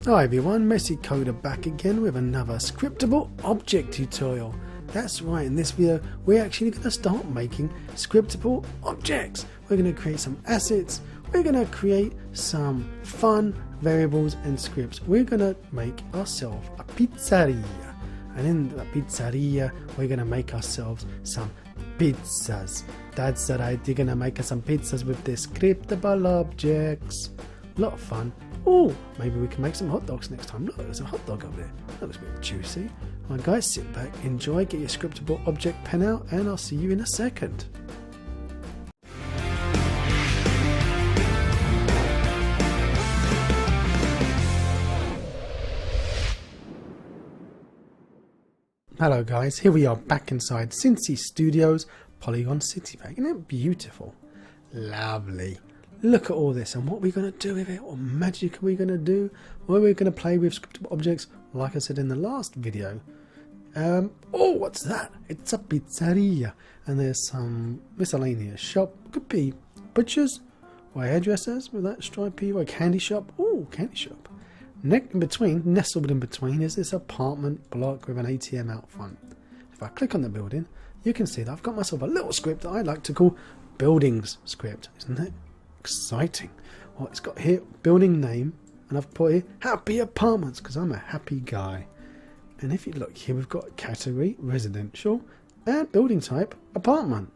Hi everyone, Messy Coder back again with another scriptable object tutorial. That's right, in this video we're actually going to start making scriptable objects. We're going to create some assets, we're going to create some fun variables and scripts. We're going to make ourselves a pizzeria, and in the pizzeria we're going to make ourselves some pizzas. That's right, you're going to make us some pizzas with the scriptable objects. A lot of fun. Oh, maybe we can make some hot dogs next time. Look, there's a hot dog up there. That looks a bit juicy. Alright guys, sit back, enjoy, get your scriptable object pen out, and I'll see you in a second. Hello guys, here we are back inside SyntyStudios Polygon City Pack. Isn't it beautiful? Lovely. Look at all this, and what we're going to do with it. What magic are we going to do? Well, we're going to play with scriptable objects, like I said in the last video. Oh, what's that? It's a pizzeria, and there's some miscellaneous shop. Could be butchers or hairdressers with that stripy, or a candy shop. Oh, candy shop. Nestled in between, is this apartment block with an ATM out front. If I click on the building, you can see that I've got myself a little script that I like to call buildings script, isn't it? Exciting. Well, it's got here building name, and I've put here happy apartments because I'm a happy guy. And if you look here, we've got category residential and building type apartment.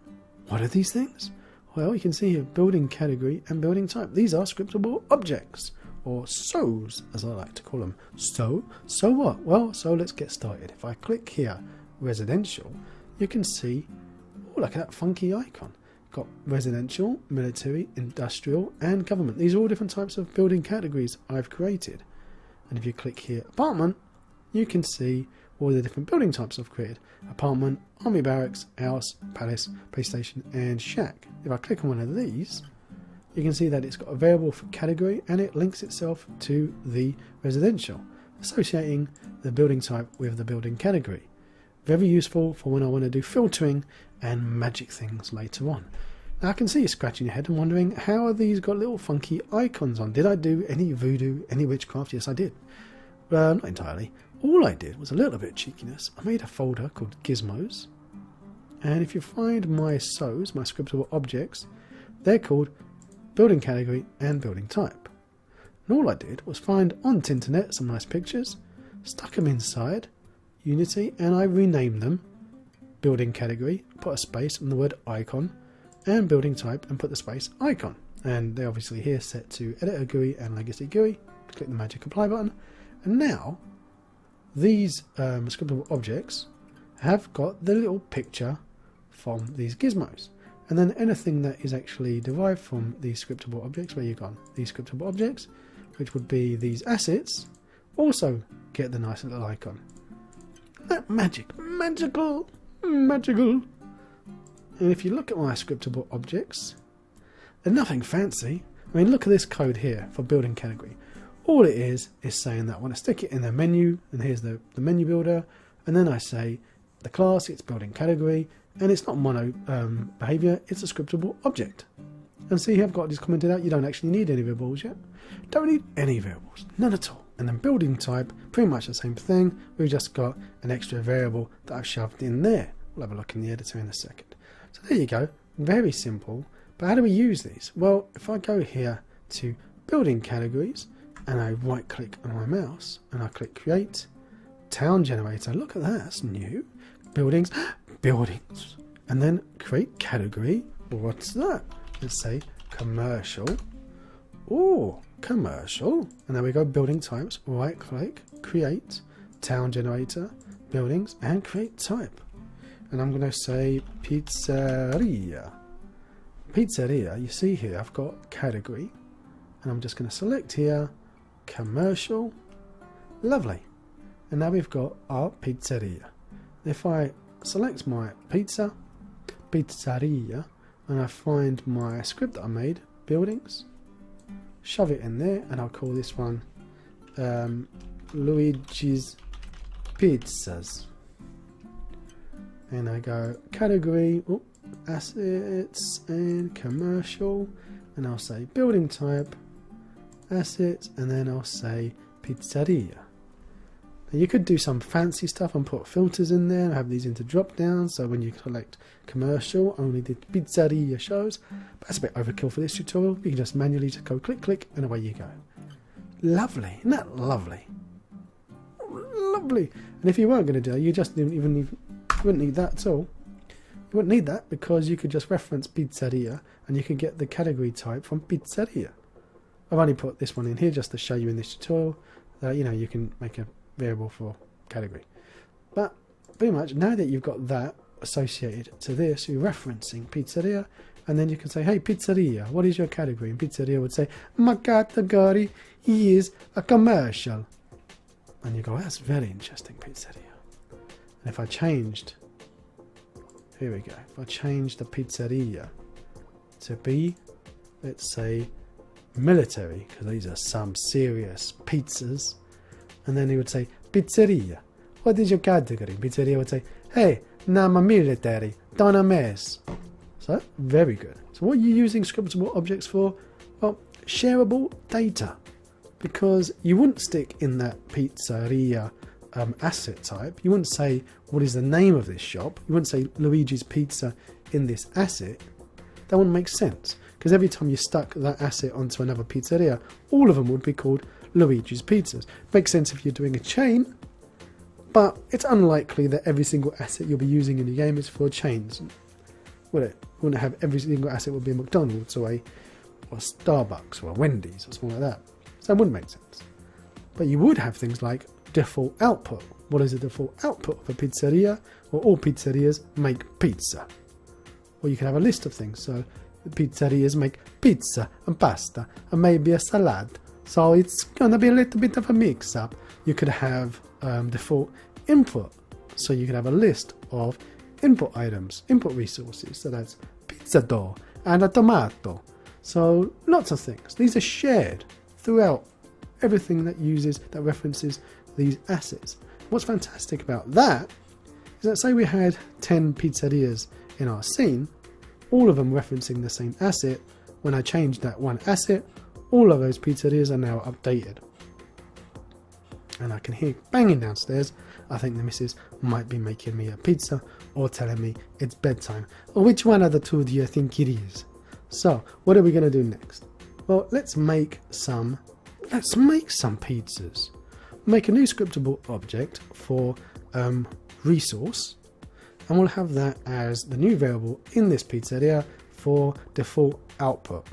What are these things? Well, you can see here building category and building type. These are scriptable objects, or SOs as I like to call them. So what? Well, so let's get started. If I click here residential, you can see, oh, look at that funky icon. Got residential, military, industrial and government. These are all different types of building categories I've created. And if you click here apartment, you can see all the different building types I've created. Apartment, army barracks, house, palace, police station and shack. If I click on one of these, you can see that it's got a variable for category and it links itself to the residential, associating the building type with the building category. Very useful for when I want to do filtering and magic things later on. Now I can see you scratching your head and wondering, how are these got little funky icons on? Did I do any voodoo, any witchcraft? Yes, I did. Not entirely. All I did was a little bit of cheekiness. I made a folder called gizmos, and if you find my SOs, my scriptable objects, they're called building category and building type. And all I did was find on Tinternet some nice pictures, stuck them inside Unity, and I renamed them building category, put a space on the word icon, and building type and put the space icon. And they're obviously here set to editor GUI and legacy GUI. Click the magic apply button, and now these scriptable objects have got the little picture from these gizmos. And then anything that is actually derived from these scriptable objects, where you've gone, these scriptable objects, which would be these assets, also get the nice little icon. That magical. And if you look at my scriptable objects, they're nothing fancy. I mean, look at this code here for building category. All it is saying that I want to stick it in the menu, and here's the menu builder, and then I say the class, it's building category, and it's not mono behavior, it's a scriptable object. And see, I've got this commented out, you don't actually need any variables yet. Don't need any variables, none at all. And then building type, pretty much the same thing. We've just got an extra variable that I've shoved in there. We'll have a look in the editor in a second. So there you go, very simple. But how do we use these? Well, if I go here to building categories and I right click on my mouse and I click create town generator, look at that, that's new. Buildings, buildings. And then create category, what's that? Let's say commercial. Oh, commercial. And there we go, building types, right click, create, town generator, buildings, and create type. And I'm going to say pizzeria. Pizzeria, you see here, I've got category, and I'm just going to select here, commercial, lovely. And now we've got our pizzeria. If I select my pizzeria, and I find my script that I made, buildings, shove it in there, and I'll call this one Luigi's Pizzas. And I go category, assets and commercial, and I'll say building type, assets, and then I'll say pizzeria. Now you could do some fancy stuff and put filters in there and have these into drop downs, so when you select commercial, only the pizzeria shows. But that's a bit overkill for this tutorial. You can just manually just go click, click, and away you go. Lovely, isn't that lovely? Lovely. And if you weren't going to do it, you just you wouldn't need that at all. You wouldn't need that because you could just reference pizzeria and you could get the category type from pizzeria. I've only put this one in here just to show you in this tutorial that you can make a variable for category. But pretty much now that you've got that associated to this, you're referencing pizzeria, and then you can say, hey pizzeria, what is your category? And pizzeria would say, my category is a commercial. And you go, that's very interesting, pizzeria. And if I changed, here we go, if I change the pizzeria to be, let's say, military, because these are some serious pizzas, and then he would say, pizzeria, what is your category? Pizzeria would say, hey, nama military, donna mess. So, very good. So what are you using scriptable objects for? Well, shareable data. Because you wouldn't stick in that pizzeria asset type. You wouldn't say, what is the name of this shop? You wouldn't say Luigi's Pizza in this asset. That wouldn't make sense. Because every time you stuck that asset onto another pizzeria, all of them would be called Luigi's Pizzas. Makes sense if you're doing a chain, but it's unlikely that every single asset you'll be using in the game is for chains. Would it? Wouldn't have every single asset would be a McDonald's or a Starbucks or a Wendy's or something like that. So that wouldn't make sense. But you would have things like default output. What is the default output of a pizzeria? Well, all pizzerias make pizza. Or you can have a list of things. So the pizzerias make pizza and pasta and maybe a salad. So it's going to be a little bit of a mix-up. You could have default input. So you could have a list of input items, input resources. So that's pizza dough and a tomato. So lots of things. These are shared throughout everything that references these assets. What's fantastic about that is that say we had 10 pizzerias in our scene, all of them referencing the same asset. When I change that one asset, all of those pizzerias are now updated. And I can hear banging downstairs. I think the missus might be making me a pizza or telling me it's bedtime. Or which one of the two do you think it is? So what are we going to do next? Well, let's make some pizzas. Make a new scriptable object for resource, and we'll have that as the new variable in this pizzeria for default output.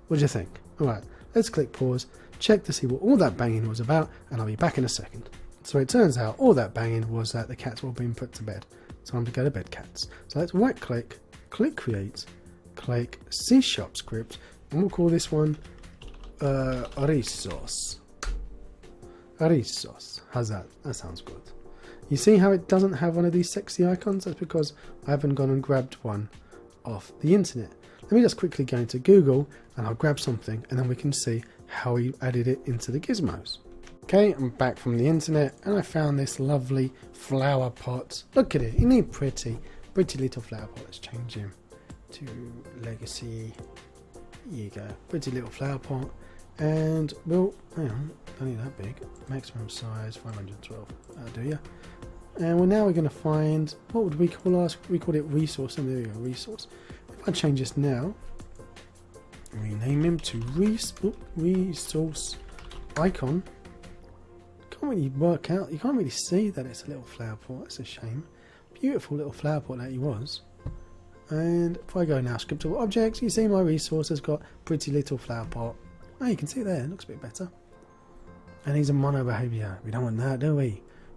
What do you think? Alright, let's click pause, check to see what all that banging was about, and I'll be back in a second. So it turns out all that banging was that the cats were being put to bed. Time to go to bed, cats. So let's right click, click create, click C# script, and we'll call this one resource. Resource. How's that? That sounds good. You see how it doesn't have one of these sexy icons? That's because I haven't gone and grabbed one off the internet. Let me just quickly go into Google and I'll grab something and then we can see how we added it into the gizmos. Okay, I'm back from the internet and I found this lovely flower pot. Look at it, isn't it pretty? Pretty little flower pot. Let's change him to legacy. Here you go, pretty little flower pot. And well, hang on, only that big. Maximum size 512. Do you? And well, now we're going to find, what would we call ours? We called it resource. And there we go, resource. If I change this now, rename him to resource icon. Can't really work out. You can't really see that it's a little flower pot. That's a shame. Beautiful little flower pot that he was. And if I go now, scriptable objects, you see my resource has got pretty little flower pot. Oh, you can see it there, it looks a bit better. And he's a mono behavior. We don't want that, do we?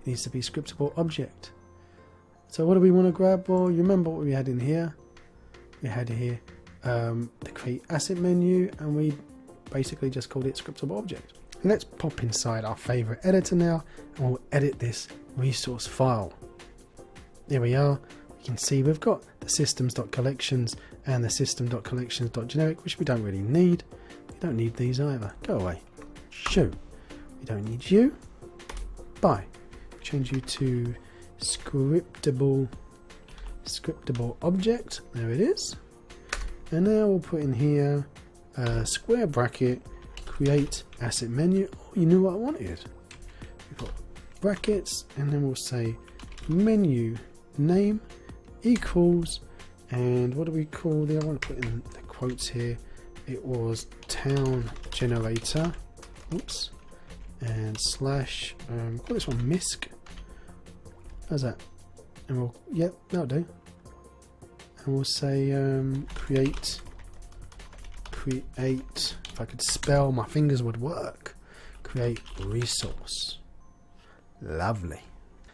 It needs to be scriptable object. So what do we want to grab? Well, you remember what we had in here? We had here the create asset menu, and we basically just called it scriptable object. And let's pop inside our favorite editor now, and we'll edit this resource file. There we are. You can see we've got the systems.collections and the system.collections.generic, which we don't really need. We don't need these either. Go away. Shoo. We don't need you. Bye. Change you to scriptable object. There it is. And now we'll put in here a square bracket create asset menu. Oh, you knew what I wanted. We've got brackets, and then we'll say menu name equals, and what do we call the, I want to put in the quotes here, it was town generator, oops, and slash, call this one misc. How's that? And we'll, yep, that'll do. And we'll say create, if I could spell, my fingers would work. Create resource. Lovely.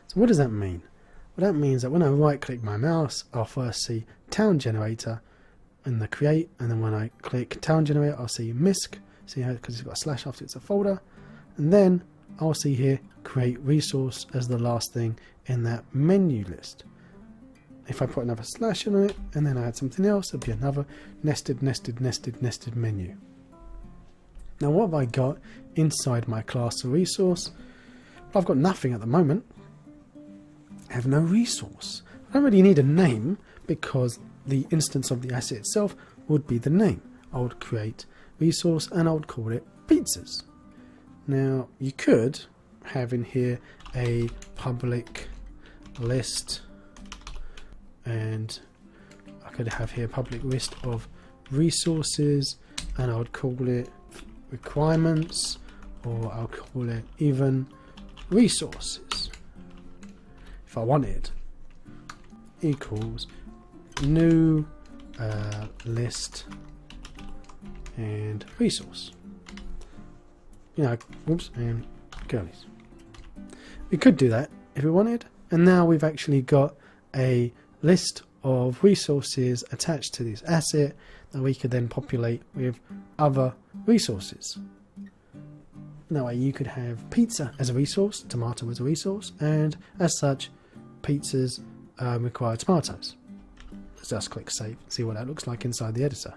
So what does that mean? Well, that means that when I right click my mouse, I'll first see town generator in the create, and then when I click town generator, I'll see misc, see how, because it's got a slash after it's a folder, and then I'll see here create resource as the last thing in that menu list. If I put another slash on it and then I add something else, there'll be another nested menu. Now what have I got inside my class or resource? Well, I've got nothing at the moment. I have no resource. I don't really need a name because the instance of the asset itself would be the name. I would create resource and I would call it pizzas. Now you could have in here a public list, and I could have here a public list of resources, and I would call it requirements, or I'll call it even resources if I wanted, equals new list and resource, you know, whoops, and curlies. We could do that if we wanted, and now we've actually got a list of resources attached to this asset that we could then populate with other resources. That way you could have pizza as a resource, tomato as a resource, and as such pizzas require tomatoes. Let's just click save, see what that looks like inside the editor.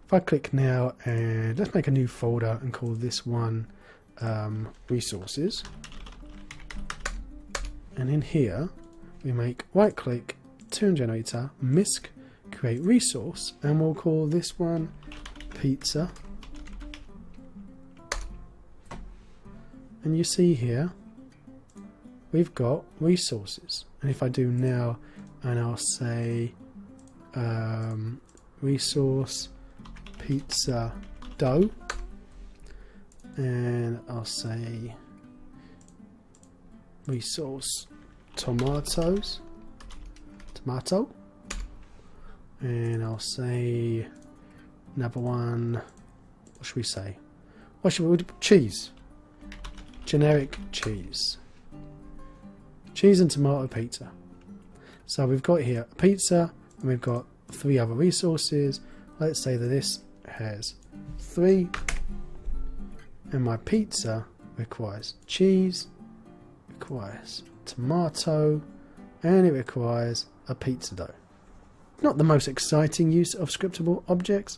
If I click now, and let's make a new folder and call this one resources, and in here we make right click, town generator, misc, create resource, and we'll call this one pizza. And you see here we've got resources, and if I do now and I'll say resource pizza dough, and I'll say resource tomato, and I'll say another one, what should we say, cheese, generic cheese and tomato pizza. So we've got here a pizza, and we've got 3 other resources. Let's say that this has 3, and my pizza requires cheese, requires tomato, and it requires a pizza dough. Not the most exciting use of scriptable objects,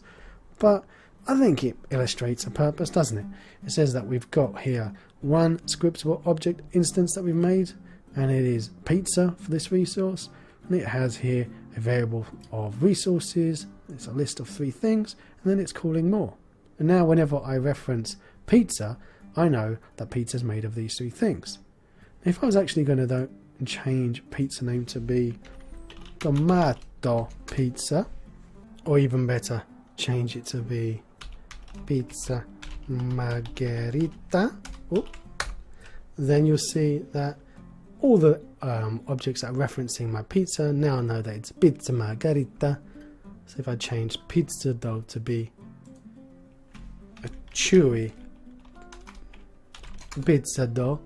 but I think it illustrates a purpose, doesn't it? It says that we've got here one scriptable object instance that we've made, and it is pizza for this resource, and it has here a variable of resources. It's a list of 3 things, and then it's calling more. And now whenever I reference pizza, I know that pizza is made of these 3 things. If I was actually going to change pizza name to be tomato pizza, or even better, change it to be pizza margherita, then you'll see that all the objects that are referencing my pizza now know that it's pizza margherita. So if I change pizza dough to be a chewy pizza dough,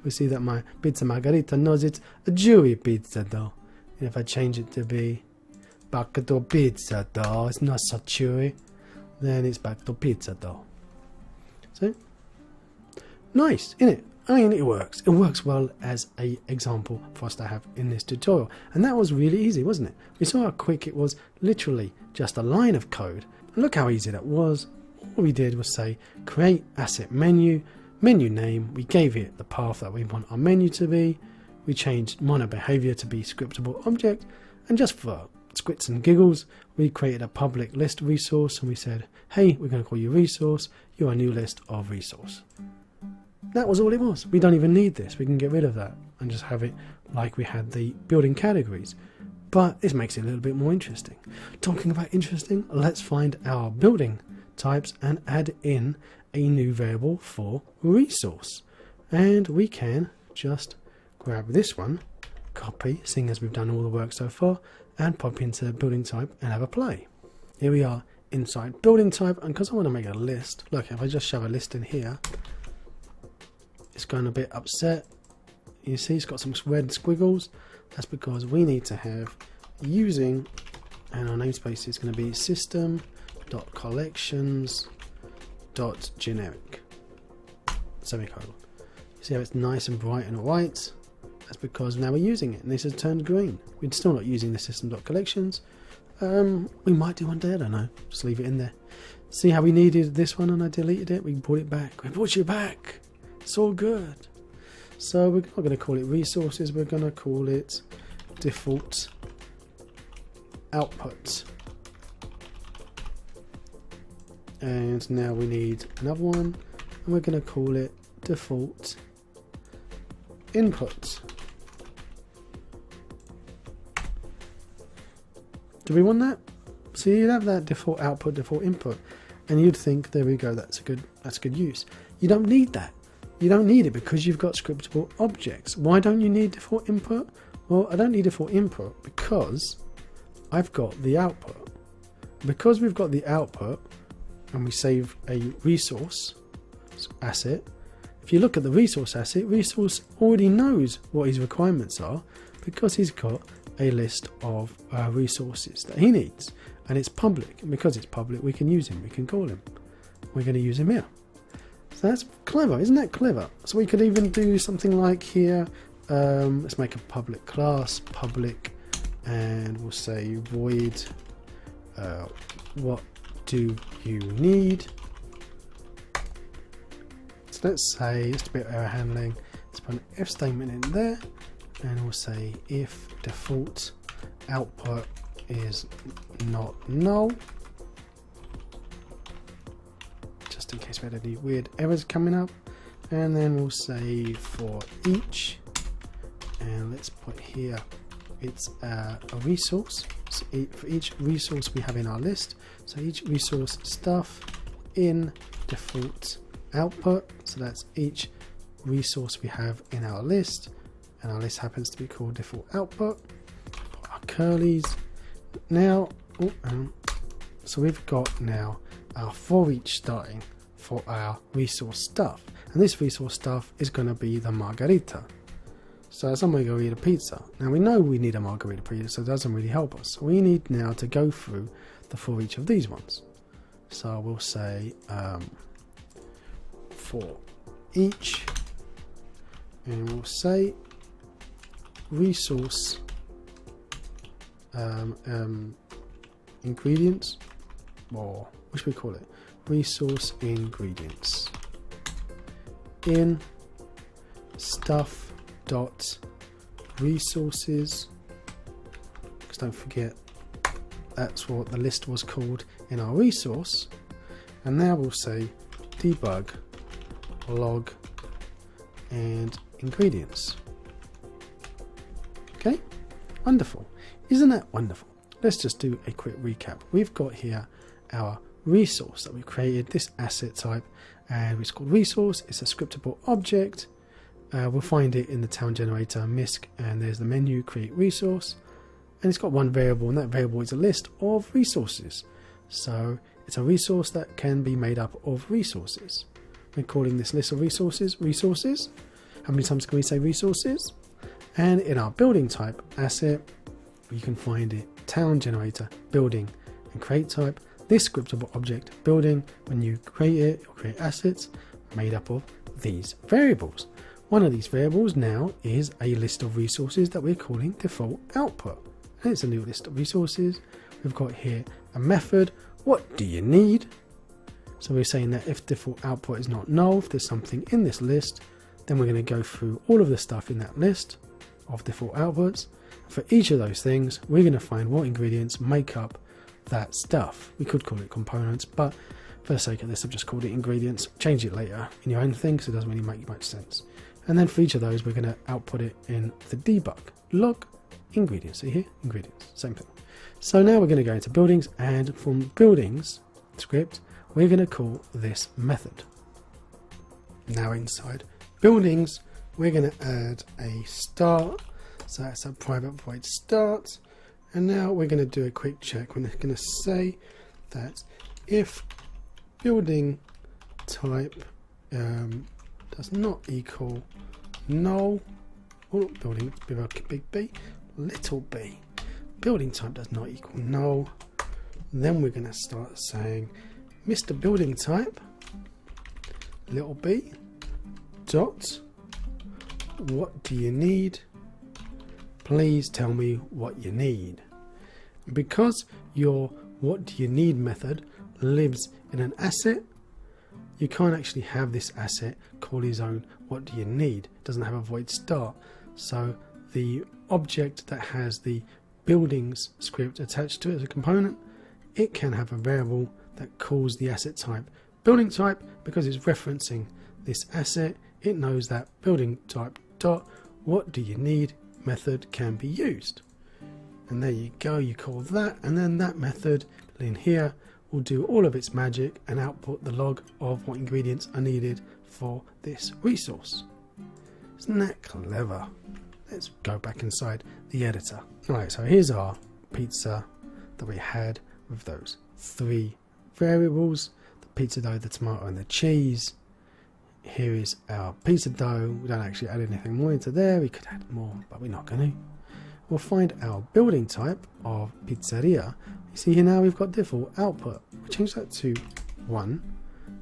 we see that my pizza margherita knows it's a chewy pizza dough. And if I change it to be back to pizza dough, it's not so chewy, then it's back to pizza dough. So nice, isn't it? I mean, it works. It works well as an example for us to have in this tutorial. And that was really easy, wasn't it? We saw how quick it was, literally just a line of code. And look how easy that was. All we did was say, create asset menu, menu name. We gave it the path that we want our menu to be. We changed mono behavior to be scriptable object. And just for squits and giggles, we created a public list resource and we said, hey, we're going to call you resource, you're a new list of resource. That was all it was. We don't even need this. We can get rid of that and just have it like we had the building categories. But this makes it a little bit more interesting. Talking about interesting, let's find our building types and add in a new variable for resource. And we can just grab this one, copy, seeing as we've done all the work so far, and pop into building type and have a play. Here we are inside building type, and because I want to make a list, look, if I just shove a list in here, it's going a bit upset. You see it's got some red squiggles. That's because we need to have using, and our namespace is going to be system.collections.generic, semicolon. See how it's nice and bright and white? That's because now we're using it and this has turned green. We're still not using the system.collections. We might do one day, I don't know. Just leave it in there. See how we needed this one and I deleted it? We brought it back. We brought you back. It's all good. So we're not going to call it resources, we're going to call it default output. And now we need another one, and we're going to call it default input. Do we want that? So you'd have that default output, default input, and you'd think, there we go, that's a good use. You don't need that. You don't need it because you've got scriptable objects. Why don't you need default input? Well, I don't need default input because I've got the output. Because we've got the output and we save a resource asset, if you look at the resource asset, resource already knows what his requirements are because he's got a list of resources that he needs, and it's public. And because it's public, we can use him, we can call him. We're going to use him here. So that's clever, isn't that clever? So we could even do something like here, let's make a public class, public, and we'll say void, what do you need? So let's say, just a bit of error handling, let's put an if statement in there, and we'll say if default output is not null, just in case we had any weird errors coming up, and then we'll say for each, and let's put here it's a resource. So for each resource we have in our list, so each resource stuff in default output, so that's each resource we have in our list, and our list happens to be called default output. Put our curlies now. So we've got now our for each starting for our resource stuff, and this resource stuff is going to be the margarita. So it's a margarita pizza. Now we know we need a margarita pizza, so it doesn't really help us. So we need now to go through the for each of these ones. So we'll say for each, and we'll say resource ingredients, or what should we call it? Resource ingredients in stuff dot resources, because don't forget that's what the list was called in our resource. And now we'll say debug log and ingredients. Okay, wonderful. Isn't that wonderful? Let's just do a quick recap. We've got here our resource that we created, this asset type, and it's called resource. It's a scriptable object. We'll find it in the town generator misc, and there's the menu create resource, and it's got one variable, and that variable is a list of resources. So it's a resource that can be made up of resources. We're calling this list of resources resources. How many times can we say resources? And in our building type asset, you can find it town generator building and create type. This scriptable object building, when you create it, you'll create assets made up of these variables. One of these variables now is a list of resources that we're calling default output. And it's a new list of resources. We've got here a method. What do you need? So we're saying that if default output is not null, if there's something in this list, then we're going to go through all of the stuff in that list. of default outputs. For each of those things, we're going to find what ingredients make up that stuff. We could call it components, but for the sake of this, I've just called it ingredients. Change it later in your own thing, because it doesn't really make much sense. And then for each of those, we're going to output it in the debug log ingredients. See here, ingredients, same thing. So now we're going to go into buildings, and from buildings script, we're going to call this method. Now inside buildings, we're going to add a start. So that's a private void start. And now we're going to do a quick check. We're going to say that if building type does not equal null, or building with a big B, little b, building type does not equal null, then we're going to start saying Mr. Building Type, little b, dot, what do you need? Please tell me what you need. Because your what do you need method lives in an asset, you can't actually have this asset call his own what do you need. It doesn't have a void start. So the object that has the buildings script attached to it as a component, it can have a variable that calls the asset type building type. Because it's referencing this asset, it knows that building type dot what do you need method can be used. And there you go, you call that, and then that method in here will do all of its magic and output the log of what ingredients are needed for this resource. Isn't that clever? Let's go back inside the editor. Alright, so here's our pizza that we had with those 3 variables, the pizza dough, the tomato and the cheese. Here is our pizza dough. We don't actually add anything more into there. We could add more, but we're not going to. We'll find our building type of pizzeria. You see here now we've got default output. We'll change that to 1,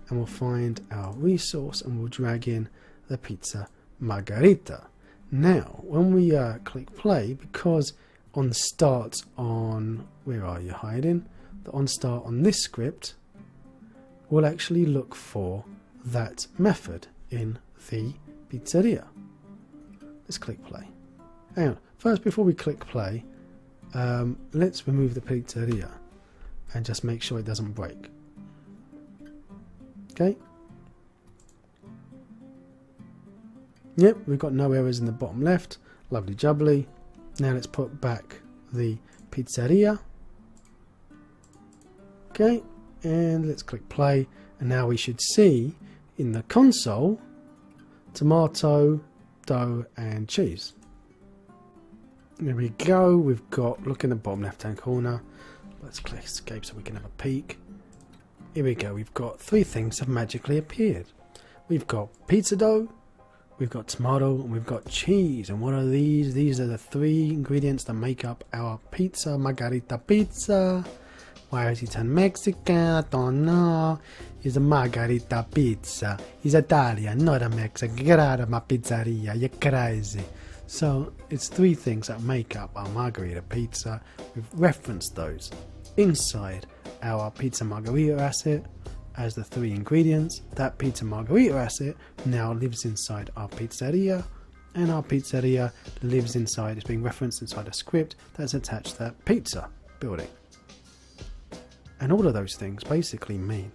and we'll find our resource, and we'll drag in the pizza margherita. Now when we click play, because on start on, where are you hiding? The on start on this script will actually look for that method in the pizzeria. Let's click play. Hang on, first before we click play, let's remove the pizzeria and just make sure it doesn't break. Okay. Yep, we've got no errors in the bottom left. Lovely jubbly. Now let's put back the pizzeria. Okay, and let's click play, and now we should see in the console tomato, dough and cheese. There we go. We've got, look in the bottom left hand corner, let's click escape so we can have a peek. Here we go, we've got 3 things have magically appeared. We've got pizza dough, we've got tomato, and we've got cheese. And what are these? These are the 3 ingredients that make up our pizza margherita pizza. Why is it in Mexican? I don't know. It's a margherita pizza. It's Italian, not a Mexican. Get out of my pizzeria, you're crazy. So it's 3 things that make up our margherita pizza. We've referenced those inside our pizza margherita asset as the 3 ingredients. That pizza margherita asset now lives inside our pizzeria, and our pizzeria lives inside, it's being referenced inside a script that's attached to that pizza building. And all of those things basically mean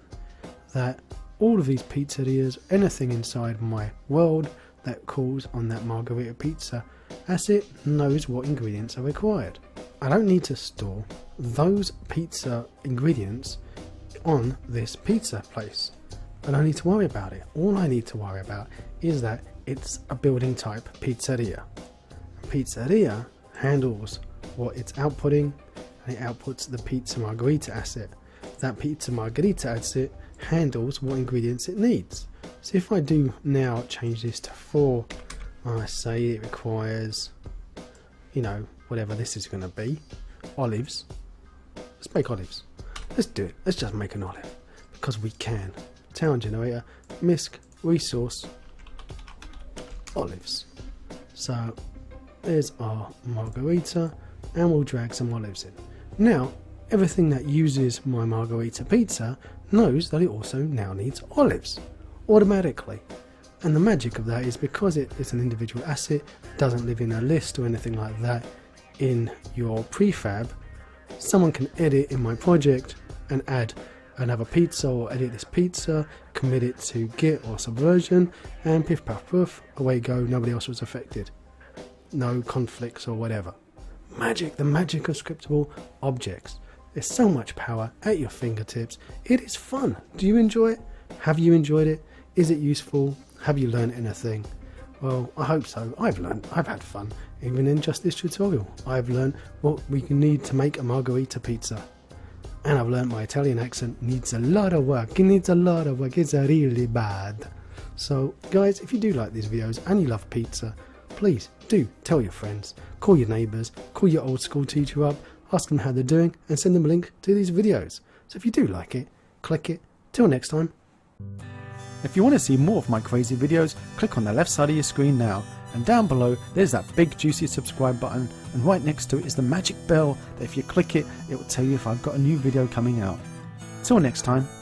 that all of these pizzerias, anything inside my world that calls on that margherita pizza asset, knows what ingredients are required. I don't need to store those pizza ingredients on this pizza place. I don't need to worry about it. All I need to worry about is that it's a building type pizzeria. A pizzeria handles what it's outputting, and it outputs the pizza margherita asset. That pizza margherita asset handles what ingredients it needs. So if I do now change this to 4, I say it requires, you know, whatever this is going to be, olives. Let's make olives. Let's do it. Let's just make an olive, because we can. Town generator, misc, resource, olives. So there's our margherita, and we'll drag some olives in. Now everything that uses my margherita pizza knows that it also now needs olives automatically. And the magic of that is because it is an individual asset, doesn't live in a list or anything like that in your prefab, someone can edit in my project and add another pizza or edit this pizza, commit it to Git or Subversion, and piff puff poof, away you go, nobody else was affected. No conflicts or whatever. Magic, the magic of scriptable objects. There's so much power at your fingertips. It is fun. Do you enjoy it? Have you enjoyed it? Is it useful? Have you learned anything? Well, I hope so. I've had fun. Even in just this tutorial, I've learned what we need to make a margarita pizza. And I've learned my Italian accent needs a lot of work. It needs a lot of work. It's really bad. So, guys, if you do like these videos and you love pizza, please do tell your friends, call your neighbours, call your old school teacher up, ask them how they're doing, and send them a link to these videos. So if you do like it, click it. Till next time. If you want to see more of my crazy videos, click on the left side of your screen now, and down below there's that big juicy subscribe button, and right next to it is the magic bell that if you click it, it will tell you if I've got a new video coming out. Till next time.